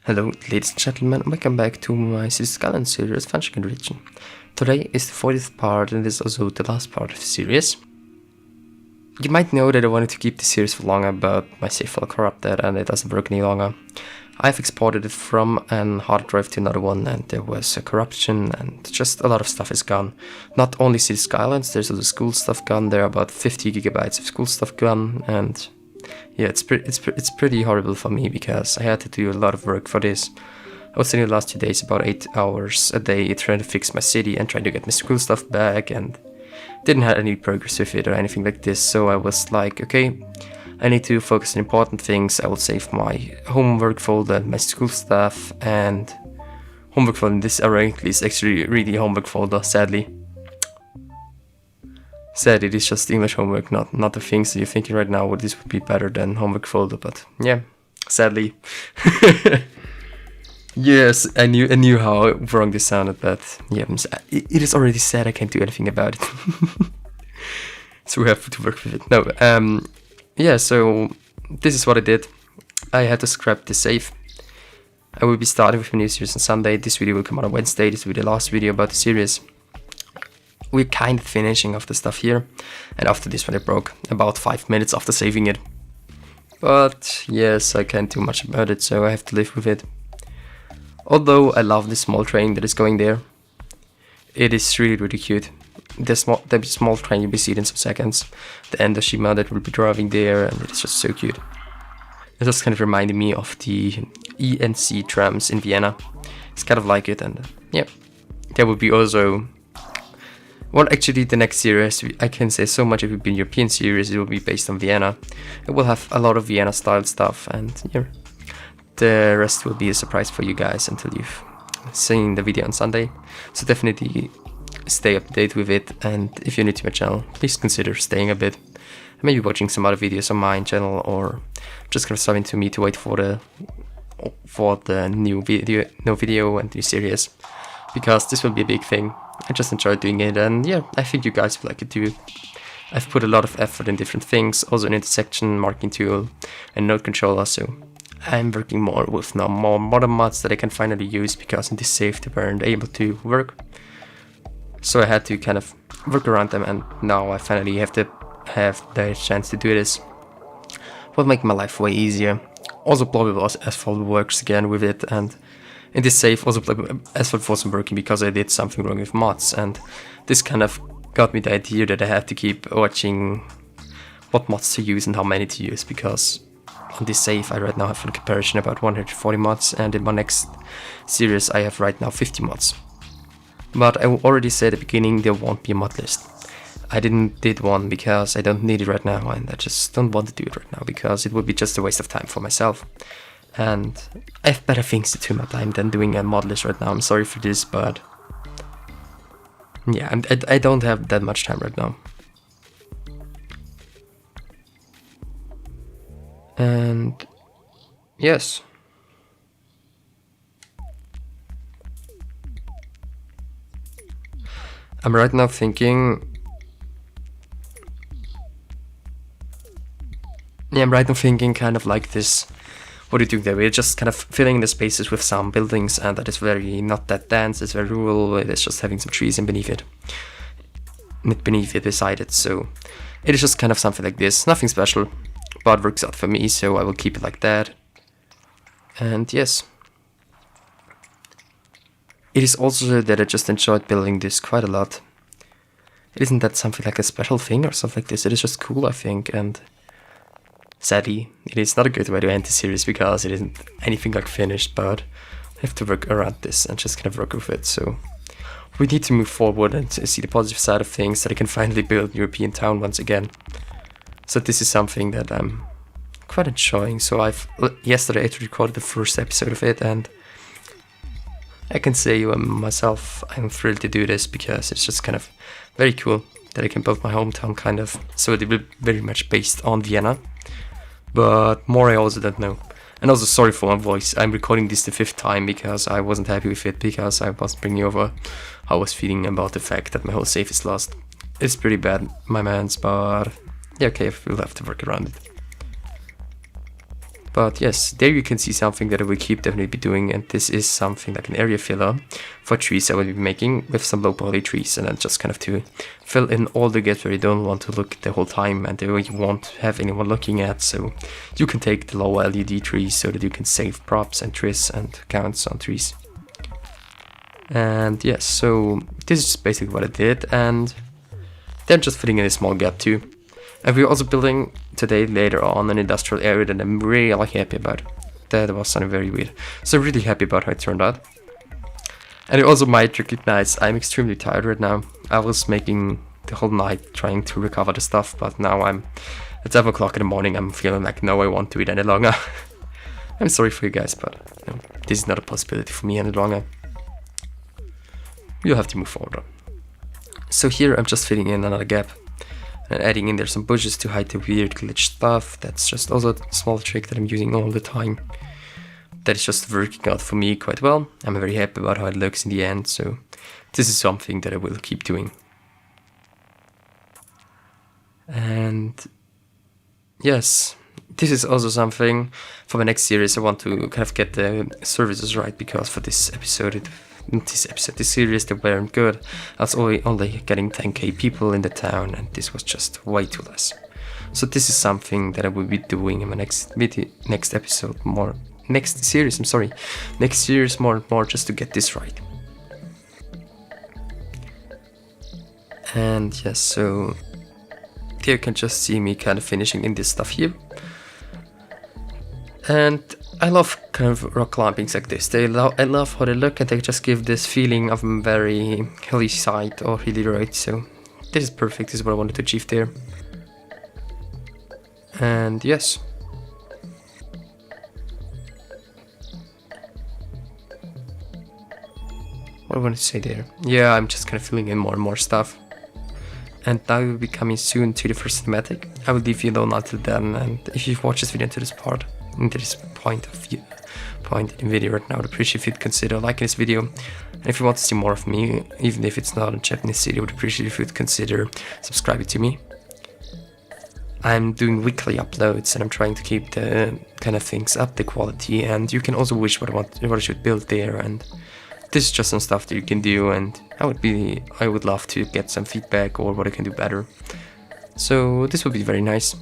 Hello ladies and gentlemen, welcome back to my Skylines series, Fangchenggang region. Today is the 40th part and this is also the last part of the series. You might know that I wanted to keep the series for longer, but my save file corrupted and it doesn't work any longer. I've exported it from an hard drive to another one and there was a corruption and just a lot of stuff is gone. Not only City Skylines, there's also school stuff gone. There are about 50 gigabytes of school stuff gone, and yeah, it's pretty horrible for me because I had to do a lot of work for this. I was in the last 2 days about 8 hours a day trying to fix my city and trying to get my school stuff back, and didn't have any progress with it or anything like this. So I was like, okay, I need to focus on important things. I will save my homework folder, my school stuff, and homework folder in this ironically is actually really homework folder, sadly. Sad, it is just English homework, not the things that you're thinking right now, well, this would be better than homework folder, but yeah, sadly. Yes, I knew how wrong this sounded, but yeah, it is already sad, I can't do anything about it. So we have to work with it. No, yeah, so this is what I did. I had to scrap the save. I will be starting with a new series on Sunday. This video will come out on Wednesday. This will be the last video about the series. We're kind of finishing off the stuff here, and after this one it broke about 5 minutes after saving it. But yes, I can't do much about it, so I have to live with it. Although I love this small train that is going there. It is really cute. The small train, you'll be seeing in some seconds. The Endoshima that will be driving there, and it is just so cute. It just kind of reminded me of the ENC trams in Vienna. It's kind of like it, and yeah, there will be also. Well, actually, the next series, I can say so much, it will be a European series, it will be based on Vienna. It will have a lot of Vienna-style stuff, and yeah, the rest will be a surprise for you guys until you've seen the video on Sunday. So definitely stay up to date with it, and if you're new to my channel, please consider staying a bit. Maybe watching some other videos on my channel, or just kind of subbing to me to wait for the new video and new series, because this will be a big thing. I just enjoy doing it, and yeah, I think you guys will like it too. I've put a lot of effort in different things, also an intersection marking tool and node controller, so I'm working more with now more modern mods that I can finally use, because in this save they weren't able to work. So I had to kind of work around them, and now I finally have the chance to do this. Will make my life way easier. Also probably asphalt works again with it, and in this save also asphalt wasn't working because I did something wrong with mods, and this kind of got me the idea that I have to keep watching what mods to use and how many to use, because on this save I right now have a comparison about 140 mods, and in my next series I have right now 50 mods. But I already said at the beginning there won't be a mod list. I did one because I don't need it right now, and I just don't want to do it right now because it would be just a waste of time for myself. And I have better things to do my time than doing a mod list right now. I'm sorry for this, but yeah, I don't have that much time right now. And yes. I'm right now thinking. Yeah, I'm right now thinking kind of like this. What are you doing there? We're just kind of filling the spaces with some buildings, and that is very not that dense, it's very rural, it's just having some trees in beneath it, beside it, so it is just kind of something like this, nothing special, but works out for me, so I will keep it like that. And yes. It is also that I just enjoyed building this quite a lot. It isn't that something like a special thing or something like this, it is just cool, I think, and sadly, it is not a good way to end the series because it isn't anything like finished, but I have to work around this and just kind of work with it. So we need to move forward and see the positive side of things, that I can finally build a European town once again. So this is something that I'm quite enjoying. So yesterday I recorded the first episode of it, and I can say myself, I'm thrilled to do this because it's just kind of very cool that I can build my hometown kind of. So it will be very much based on Vienna. But more I also don't know. And also sorry for my voice, I'm recording this the 5th time because I wasn't happy with it, because I was bringing over how I was feeling about the fact that my whole save is lost. It's pretty bad, my mans, but yeah, okay, we'll have to work around it. But yes, there you can see something that I will keep definitely be doing, and this is something like an area filler for trees I will be making with some low poly trees, and then just kind of to fill in all the gaps where you don't want to look the whole time and where you won't have anyone looking at, so you can take the low LED trees so that you can save props and tris and counts on trees. And yes, so this is basically what I did, and then just filling in a small gap too. And we're also building today later on an industrial area that I'm really happy about. That was something very weird. So I'm really happy about how it turned out. And you also might recognize I'm extremely tired right now. I was making the whole night trying to recover the stuff, but now at 7 o'clock in the morning, I'm feeling like no, I won't do it any longer. I'm sorry for you guys, but this is not a possibility for me any longer. You'll have to move forward. So here I'm just filling in another gap and adding in there some bushes to hide the weird glitch stuff. That's just also a small trick that I'm using all the time. That is just working out for me quite well. I'm very happy about how it looks in the end, so this is something that I will keep doing. And yes, this is also something for my next series. I want to kind of get the services right, because for this series, they weren't good. I was only getting 10k people in the town, and this was just way too less. So this is something that I will be doing in my next episode, next series more and more, just to get this right. And yes, so here you can just see me kind of finishing in this stuff here. And I love kind of rock climbings like this. I love how they look, and they just give this feeling of a very hilly side or hilly road. So this is perfect. This is what I wanted to achieve there. And yes. What do I want to say there? Yeah, I'm just kind of filling in more and more stuff. And now we will be coming soon to the first thematic. I will leave you alone until then, and if you've watched this video to this part, into this point in the video right now, I'd appreciate if you'd consider liking this video. And if you want to see more of me, even if it's not a Japanese video, I would appreciate if you'd consider subscribing to me. I'm doing weekly uploads, and I'm trying to keep the kind of things up, the quality, and you can also wish what I should build there, and this is just some stuff that you can do, and I would love to get some feedback or what I can do better. So this would be very nice.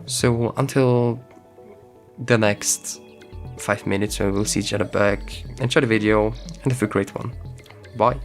So until the next 5 minutes, when we'll see each other back, enjoy the video and have a great one. Bye.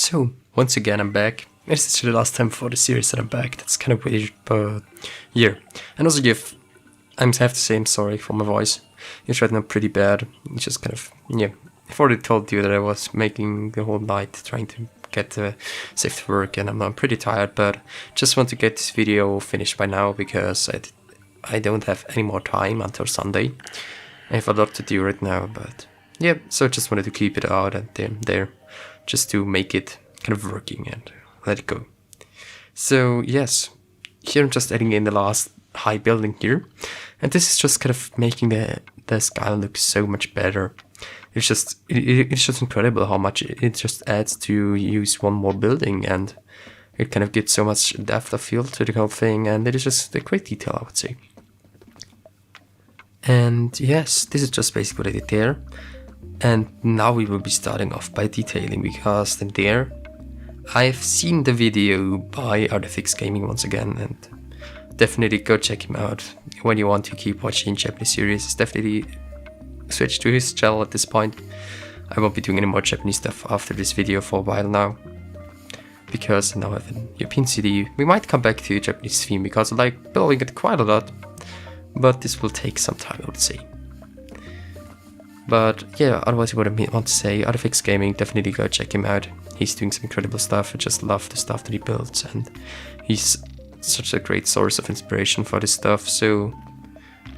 So, once again I'm back. This is the last time for the series that I'm back. That's kind of weird, but yeah. And also, I have to say I'm sorry for my voice. It's right now pretty bad. It's just kind of, yeah. I've already told you that I was making the whole night trying to get safe to work, and I'm pretty tired, but just want to get this video finished by now because I don't have any more time until Sunday. I have a lot to do right now, but yeah, so I just wanted to keep it out and then there, just to make it kind of working and let it go. So yes, here I'm just adding in the last high building here, and this is just kind of making the skyline look so much better. It's just incredible how much it just adds to use one more building, and it kind of gives so much depth of field to the whole thing, and it is just a great detail, I would say. And yes, this is just basically what I did there. And now we will be starting off by detailing, because then there I've seen the video by Artifix Gaming once again, and definitely go check him out when you want to keep watching Japanese series. Definitely switch to his channel at this point. I won't be doing any more Japanese stuff after this video for a while now, because now I have an European city. We might come back to Japanese theme because I like building it quite a lot, but this will take some time, I would say. But yeah, otherwise what I want to say, Artifix Gaming, definitely go check him out. He's doing some incredible stuff. I just love the stuff that he builds, and he's such a great source of inspiration for this stuff. So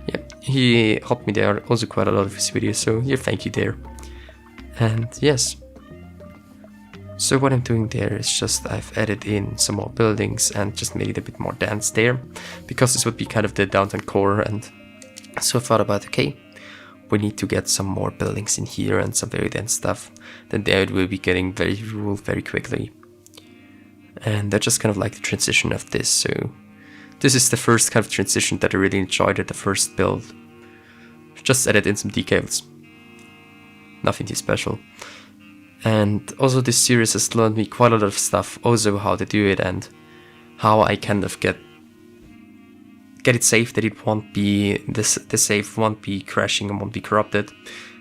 yeah, he helped me there also quite a lot of his videos, so yeah, thank you there. And yes, so what I'm doing there is just I've added in some more buildings and just made it a bit more dense there, because this would be kind of the downtown core. And so I thought about, okay, we need to get some more buildings in here and some very dense stuff. Then there it will be getting very rural very quickly. And I just kind of like the transition of this. So this is the first kind of transition that I really enjoyed at the first build. Just added in some decals. Nothing too special. And also this series has learned me quite a lot of stuff, also how to do it and how I kind of get it safe that it won't be, the save won't be crashing and won't be corrupted.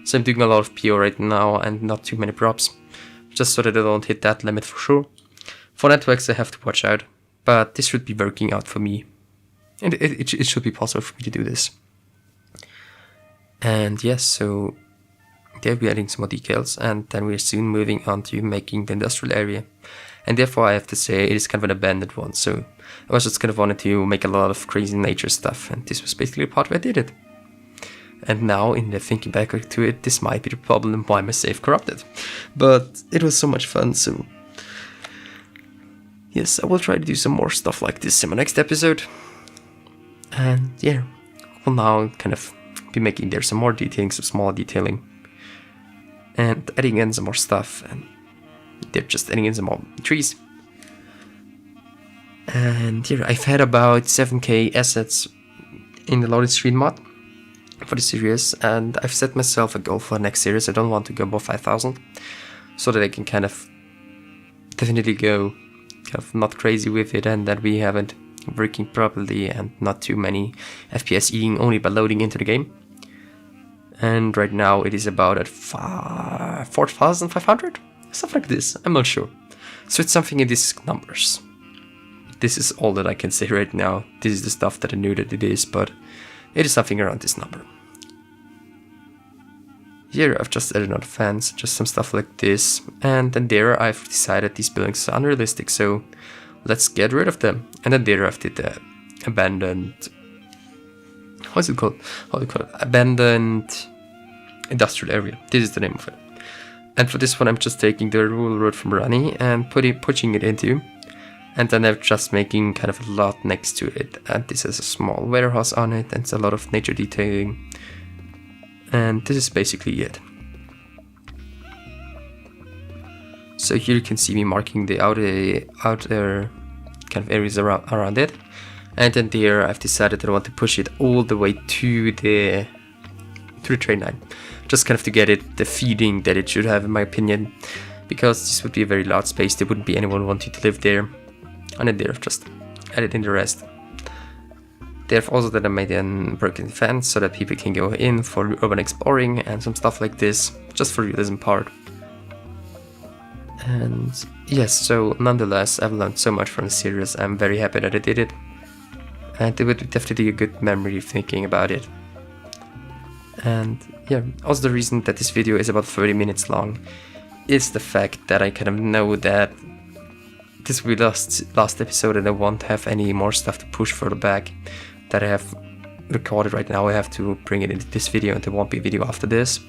So I'm doing a lot of PO right now and not too many props, just so that I don't hit that limit for sure. For networks I have to watch out, but this should be working out for me. And it should be possible for me to do this. And yes, so there we're adding some more decals, and then we're soon moving on to making the industrial area. And therefore I have to say it is kind of an abandoned one, so I was just kind of wanted to make a lot of crazy nature stuff, and this was basically the part where I did it. And now, in the thinking back to it, this might be the problem why my save corrupted. But it was so much fun, so yes, I will try to do some more stuff like this in my next episode. And yeah, we'll now kind of be making there some more detailing, some small detailing, and adding in some more stuff, and they're just adding in some more trees. And here I've had about 7k assets in the loading screen mod for the series, and I've set myself a goal for the next series. I don't want to go above 5,000, so that I can kind of definitely go kind of not crazy with it, and that we have it working properly and not too many FPS eating only by loading into the game. And right now it is about at 4,500, stuff like this, I'm not sure. So it's something in these numbers. This is all that I can say right now. This is the stuff that I knew that it is, but it is something around this number. Here I've just added another fence, just some stuff like this, and then there I've decided these buildings are unrealistic, so let's get rid of them. And then there I've did the abandoned, what's it called? How do you call it? Abandoned industrial area. This is the name of it. And for this one I'm just taking the rural road from Rani and pushing it into, and then I'm just making kind of a lot next to it. And this has a small warehouse on it, and it's a lot of nature detailing. And this is basically it. So here you can see me marking the outer kind of areas around it. And then there I've decided that I want to push it all the way to the train line. Just kind of to get it the feeding that it should have, in my opinion. Because this would be a very large space, there wouldn't be anyone wanting to live there. And then there I've just added in the rest. There's also that I made a broken fence so that people can go in for urban exploring and some stuff like this, just for realism part. And yes, so nonetheless, I've learned so much from the series. I'm very happy that I did it. And it would be definitely a good memory thinking about it. And yeah, also the reason that this video is about 30 minutes long is the fact that I kind of know that this will be last episode and I won't have any more stuff to push further back that I have recorded right now. I have to bring it into this video and there won't be a video after this.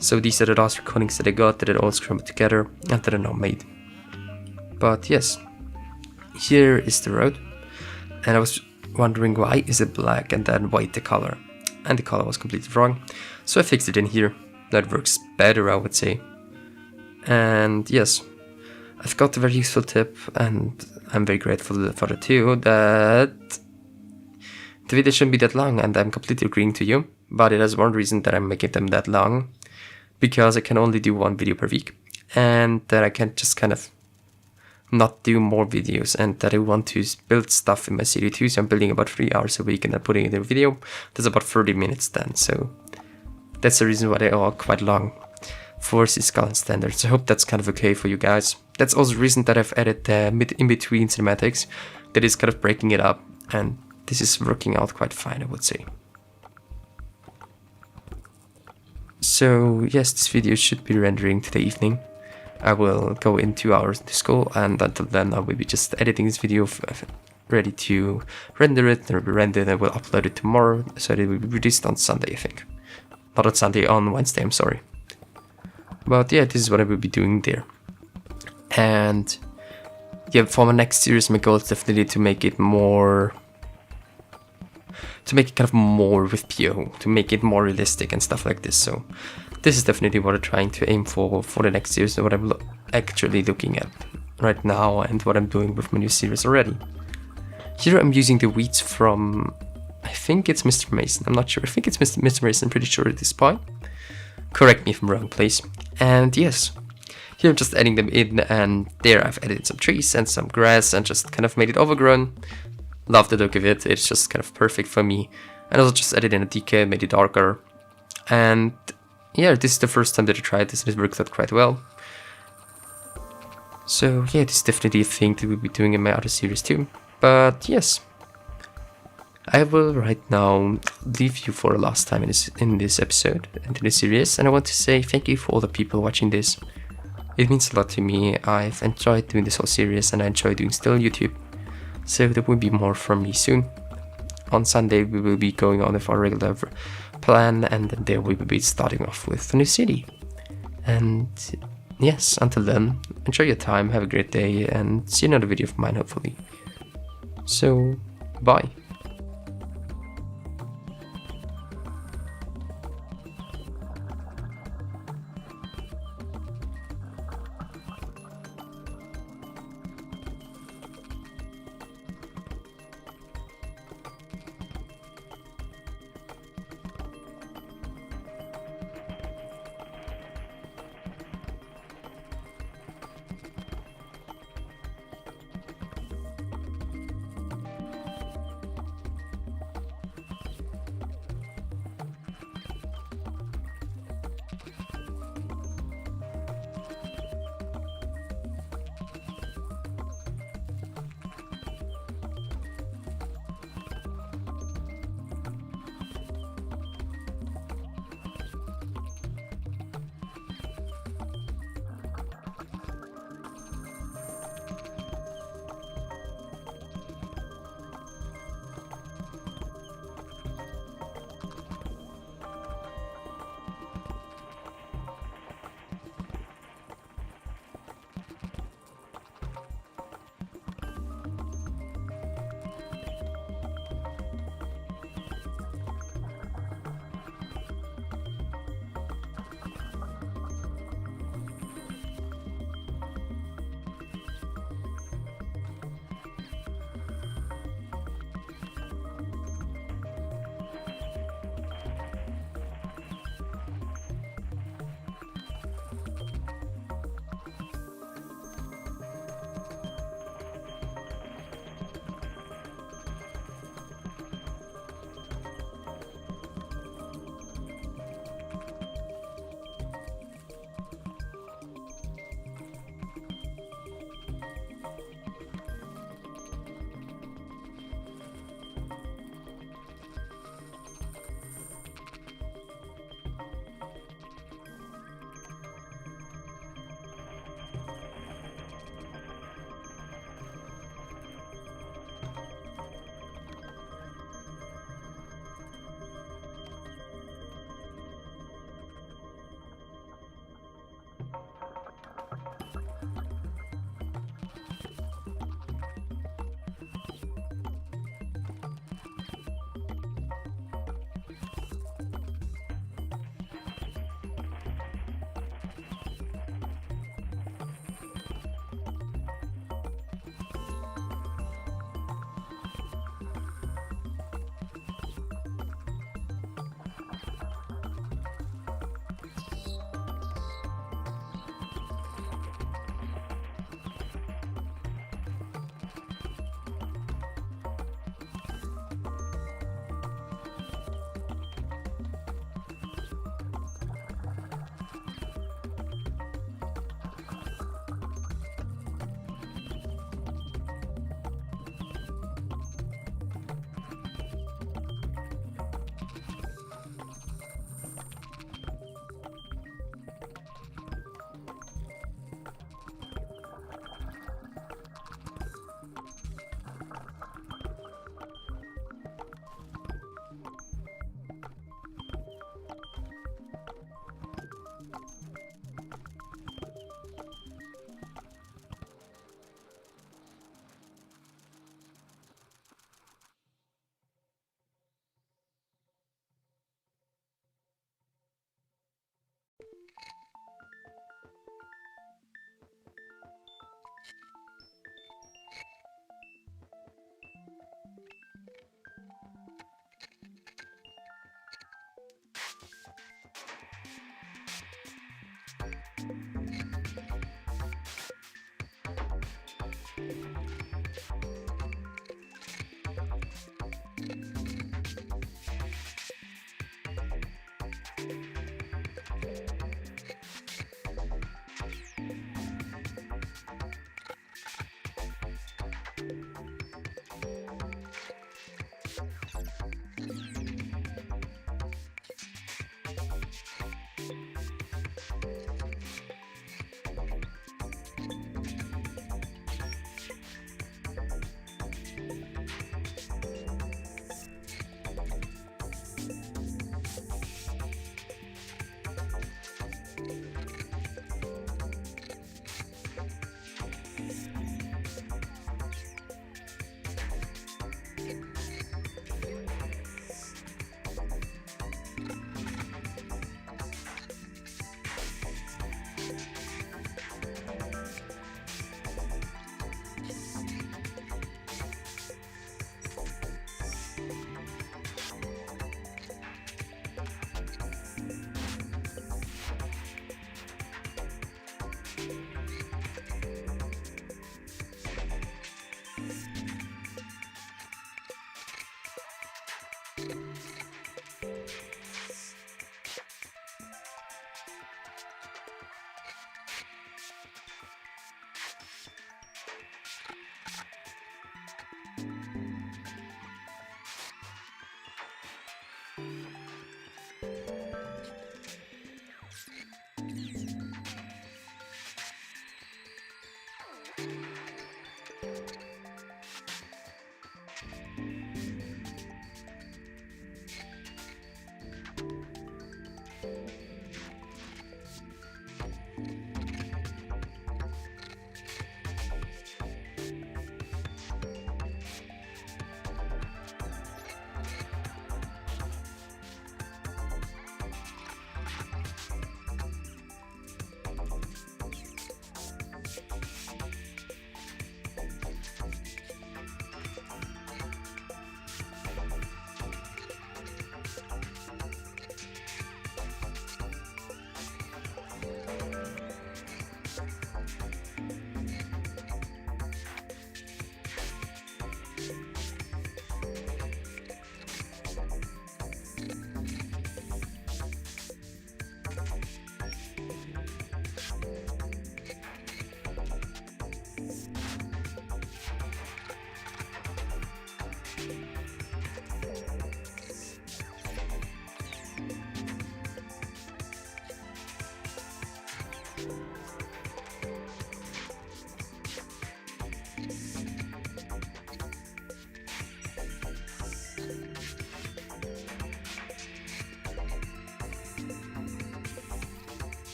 So these are the last recordings that I got that I all scrambled together and that are now made. But yes, here is the road. And I was wondering why is it black and then white the color. And the color was completely wrong. So I fixed it in here. That works better, I would say. And yes, I've got a very useful tip and I'm very grateful for it too, that the video shouldn't be that long, and I'm completely agreeing to you. But it has one reason that I'm making them that long, because I can only do one video per week, and that I can just kind of not do more videos, and that I want to build stuff in my series too. So I'm building about 3 hours a week and then putting it in a video. That's about 30 minutes then. So that's the reason why they are quite long for Skylines standards. I hope that's kind of okay for you guys. That's also the reason that I've added the in-between cinematics, that is kind of breaking it up, and this is working out quite fine, I would say. So yes, this video should be rendering today evening. I will go in 2 hours to school, and until then I will be just editing this video ready to render it. It will be rendered and I will upload it tomorrow, so it will be released on Sunday, I think. Not on Sunday, on Wednesday, I'm sorry. But yeah, this is what I will be doing there. And yeah, for my next series, my goal is definitely to make it more, to make it kind of more with PO, to make it more realistic and stuff like this. So this is definitely what I'm trying to aim for the next series, and what I'm actually looking at right now, and what I'm doing with my new series already. Here I'm using the weeds from, I think it's Mr. Mason, I'm not sure, I think it's Mr. Mason, I'm pretty sure at this point. Correct me if I'm wrong, please. And yes, here I'm just adding them in, and there I've added some trees and some grass and just kind of made it overgrown. Love the look of it, it's just kind of perfect for me. And also just added in a decay, made it darker. And yeah, this is the first time that I tried this and it worked out quite well. So yeah, this is definitely a thing that we'll be doing in my other series too. But yes, I will right now leave you for the last time in this episode and in this series, and I want to say thank you for all the people watching this. It means a lot to me. I've enjoyed doing this whole series and I enjoy doing still YouTube. So there will be more from me soon. On Sunday we will be going on with our regular plan, and then there we will be starting off with a new city. And yes, until then, enjoy your time, have a great day, and see another video of mine hopefully. So, bye.